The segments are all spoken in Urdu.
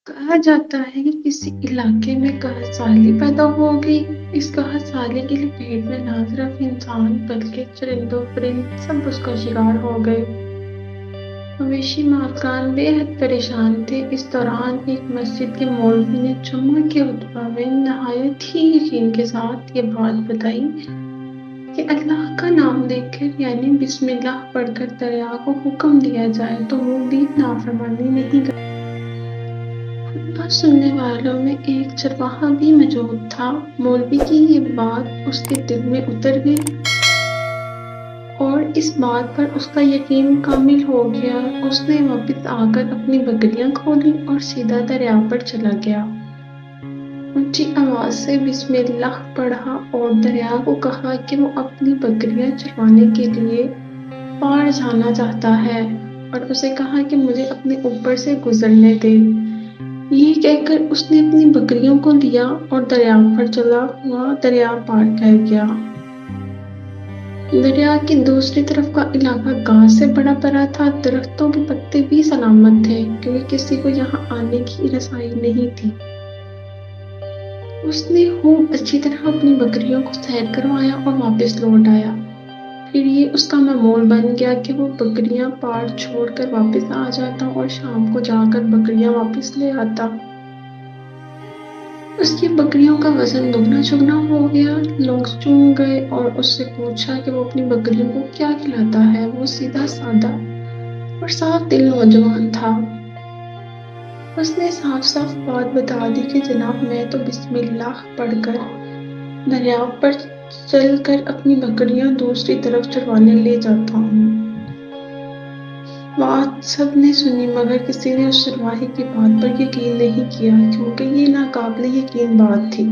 کہا جاتا ہے کہ کسی علاقے میں قحط سالی پیدا ہو گئی۔ اس قحط سالی کے لپیٹ میں نہ صرف انسان بلکہ چرند و پرند سب اس کا شکار ہو گئے۔ مویشی مالکان بے حد پریشان تھے۔ اس دوران ایک مسجد کے مولوی نے جمعہ کے خطبہ میں نہایت ہی یقین کے ساتھ یہ بات بتائی کہ اللہ کا نام لے کر یعنی بسم اللہ پڑھ کر دریا کو حکم دیا جائے تو وہ بھی نافرمانی نہیں کرتا۔ خطبہ سننے والوں میں ایک چرواہا بھی موجود تھا۔ مولوی کی یہ بات اس کے دل میں اتر گئی اور اس بات پر اس کا یقین کامل ہو گیا۔ اس نے واپس آ کر اپنی بکریاں کھولی اور سیدھا دریا پر چلا گیا۔ اونچی آواز سے بسم اللہ پڑھا اور دریا کو کہا کہ وہ اپنی بکریاں چروانے کے لیے پار جانا چاہتا ہے اور اسے کہا کہ مجھے اپنے اوپر سے گزرنے دے۔ یہ کہہ کر اس نے اپنی بکریوں کو لیا اور دریا پر چلا ہوا دریا پار کر گیا۔ دریا کی دوسری طرف کا علاقہ گھاس سے بھرا پڑا تھا۔ درختوں کے پتے بھی سلامت تھے کیونکہ کسی کو یہاں آنے کی رسائی نہیں تھی۔ اس نے خوب اچھی طرح اپنی بکریوں کو سیر کروایا اور واپس لوٹ آیا۔ پھر یہ اس کا معمول بن گیا کہ وہ بکریاں پار چھوڑ کر واپس آ جاتا اور شام کو جا کر بکریاں واپس لے آتا۔ اس کی بکریوں کا وزن دگنا چگنا ہو گیا۔ لوگ چونک گئے اور اس سے پوچھا کہ وہ اپنی بکریوں کو کیا کھلاتا ہے۔ وہ سیدھا سادہ اور صاف دل نوجوان تھا۔ اس نے صاف صاف بات بتا دی کہ جناب میں تو بسم اللہ پڑھ کر دریا پر چل کر اپنی بکریاں دوسری طرف چروانے لے جاتا ہوں۔ بات سب نے سنی مگر کسی نے اس چرواہے کی بات پر یقین نہیں کیا کیونکہ یہ ناقابل یقین بات تھی۔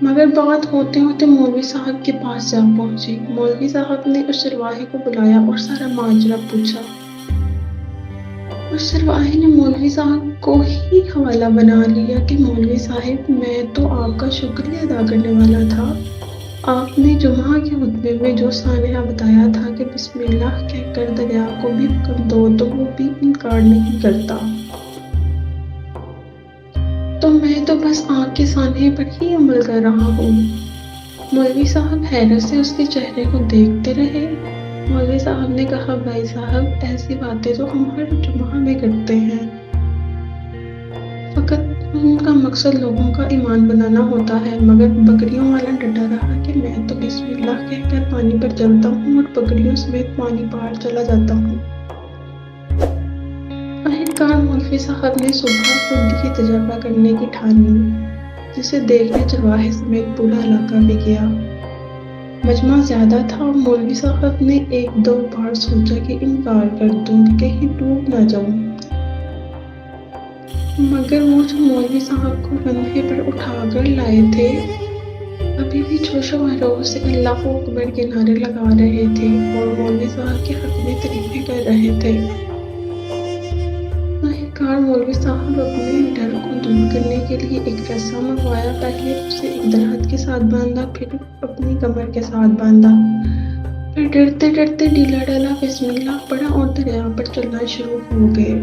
مگر بات ہوتے ہوتے مولوی صاحب کے پاس جا پہنچی۔ مولوی صاحب نے اس چرواہے کو بلایا اور سارا ماجرا پوچھا۔ اس چرواہے نے مولوی صاحب کو ہی حوالہ بنا لیا کہ مولوی صاحب میں تو آپ کا شکریہ ادا کرنے والا تھا۔ آپ نے جمعہ کے خطبے میں جو سانحہ بتایا تھا کہ بسم اللہ کہہ کر دریا کو بھی حکم دو تو وہ بھی انکار نہیں کرتا۔ تو میں تو بس آپ کے سانحے پر ہی عمل کر رہا ہوں۔ مولوی صاحب حیرت سے اس کے چہرے کو دیکھتے رہے۔ مولوی صاحب نے کہا بھائی صاحب ایسی باتیں تو ہم ہر جمعہ میں کرتے ہیں۔ فقط ان کا مقصد لوگوں کا ایمان بنانا ہوتا ہے۔ مگر بکریوں والا ڈٹا رہا کہ میں تو بسم اللہ کہہ کر پانی پر چلتا ہوں اور بکریوں سمیت پانی پار چلا جاتا ہوں۔ آخرکار مولوی صاحب نے صبح خود ہی تجربہ کرنے کی ٹھانی جسے دیکھنے چرواہے سمیت پورا علاقہ بھی گیا۔ مجمع زیادہ تھا اور مولوی صاحب نے ایک دو بار سوچا کہ انکار کر دوں کہ کہیں ڈوب نہ جاؤں۔ مگر وہ جو مولوی صاحب کو کندھے پر اٹھا کر لائے تھے ابھی بھی جوش و خروش سے اللہ اکبر کے نعرے لگا رہے تھے اور مولوی صاحب کے حق میں تعریفیں کر رہے تھے۔ آخرکار مولوی صاحب اپنے ڈر کو دور کرنے کے لیے ایک رسا منگوایا۔ پہلے اسے ایک درخت کے ساتھ باندھا پھر اپنی کمر کے ساتھ باندھا، پھر ڈرتے ڈرتے ڈھیلا ڈالا بسم اللہ پڑھا اور دریا پر چلنا شروع ہو گئے۔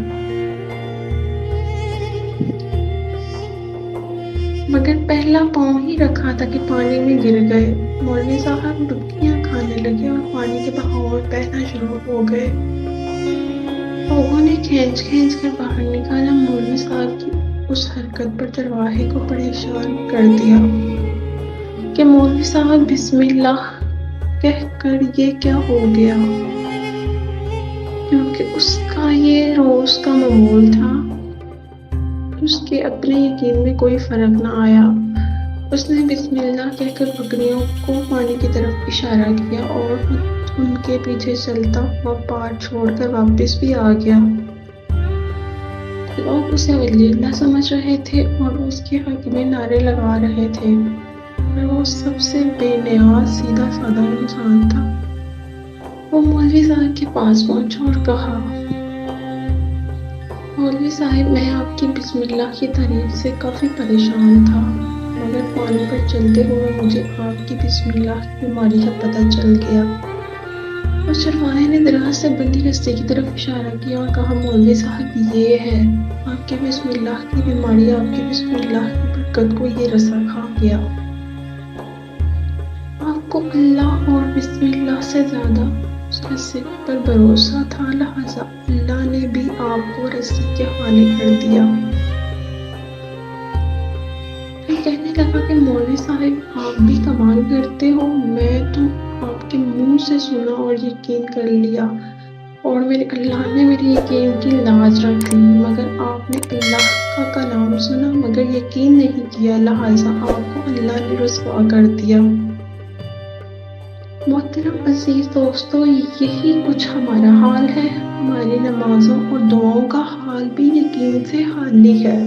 مگر پہلا پاؤں ہی رکھا تھا کہ پانی میں گر گئے۔ مولوی صاحب ڈبکیاں کھانے لگے اور پانی کے بہاؤ میں بہنا شروع ہو گئے۔ لوگوں نے کھینچ کھینچ کر باہر نکالا۔ مولوی صاحب کی اس حرکت پر چرواہے کو پریشان کر دیا کہ مولوی صاحب بسم اللہ کہہ کر یہ کیا ہو گیا، کیونکہ اس کا یہ روز کا معمول تھا۔ اس کے اپنے یقین میں کوئی فرق نہ آیا۔ اس نے بسم اللہ کہہ کر بکریوں کو پانی کی طرف اشارہ کیا اور ان کے پیچھے چلتا ہوا پار چھوڑ کر واپس بھی آ گیا۔ لوگ اسے ولی اللہ سمجھ رہے تھے اور اس کے حق میں نعرے لگا رہے تھے، اور وہ سب سے بے نیاز سیدھا سادہ انسان تھا۔ وہ مولوی صاحب کے پاس پہنچا اور کہا مولوی صاحب میں آپ کی بسم اللہ کی تعریف سے کافی پریشان تھا، مگر پانی پر چلتے ہوئے مجھے آپ کی بسم اللہ کی بیماری کا پتہ چل گیا۔ اور چرواہے نے دراز سے بندی رستے کی طرف اشارہ کیا اور کہا مولوی صاحب یہ ہے آپ کے بسم اللہ کی بیماری، آپ کے بسم اللہ کی برکت کو یہ رسا کھا گیا۔ آپ کو اللہ اور بسم اللہ سے زیادہ اس کے صدق پر بھروسہ تھا، لہذا اللہ نے بھی آپ کو رسی کے حوالے کر دیا۔ پھر کہنے لگا کہ مولوی صاحب آپ بھی کمال کرتے ہو، میں تو آپ کے منہ سے سنا اور یقین کر لیا، اور میرے اللہ نے میرے یقین کی لاج رکھ لی، مگر آپ نے اللہ کا کلام سنا مگر یقین نہیں کیا، لہذا آپ کو اللہ نے رسوا کر دیا۔ محترم عزیز دوستو، یہی کچھ ہمارا حال ہے، ہماری نمازوں اور دعاؤں کا حال بھی یقین سے خالی ہے۔